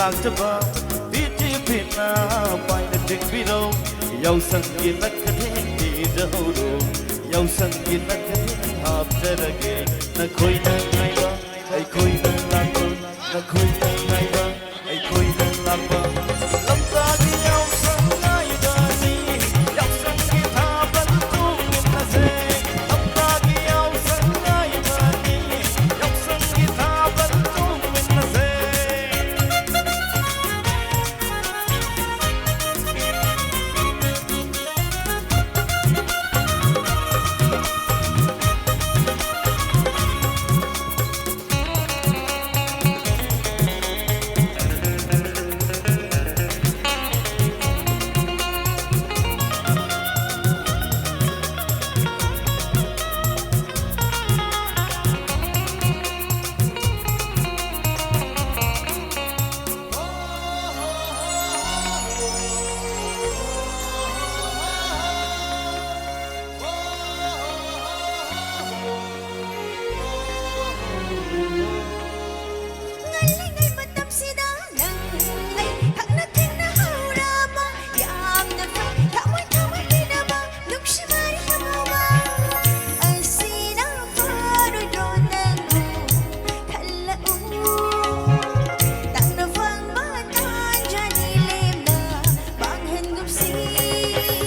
Lagtaba, Viti Pina, by the Dick Below, Yosan in the Kating, the Hodo, Yosan in the Kating, after again, the Koina Naiva, a Koina Lapa, the Koina Naiva, a Koina Lapa, Lampagi Yosan Naidani, Yosan Guitar, but two in the same, Lampagi Yosan Naidani, Yosan Guitar, but two in the same.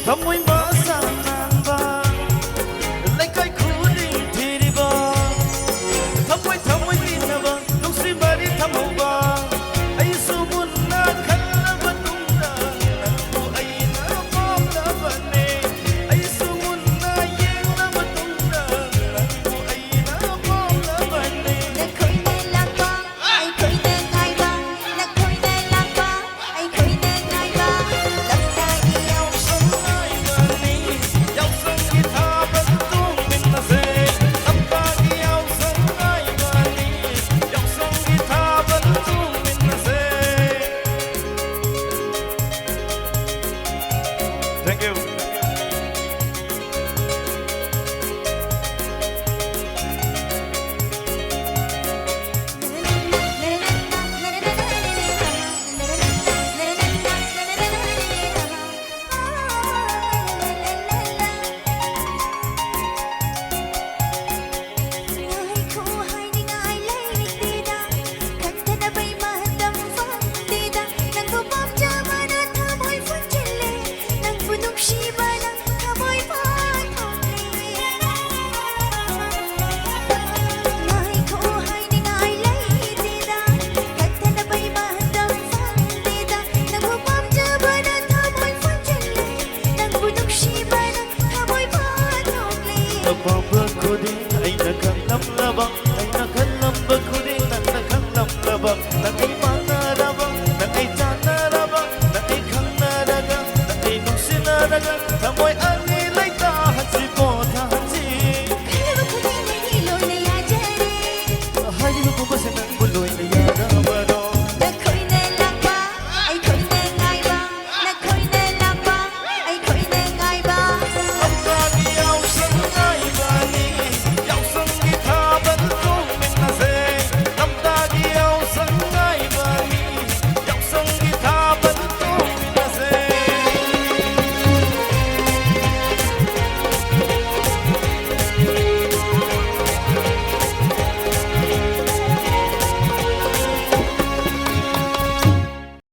Thăm mơ xa nàng ba lấy cái khu đình thì đi ba thăm môi tin na ba lúc xí ba đi thăm hậu ba ai su muốn na khăn na ba tung na cô ai na bom na ba nè ai su muốn na yên na ba tung na cô ai na bom na ba nè na khơi nên là ba ai khơi nên ai ba na khơi nên là ba ai khơi nên ai ba lắm ta yêu sông Thank you. Baba ko din ay naghanap labang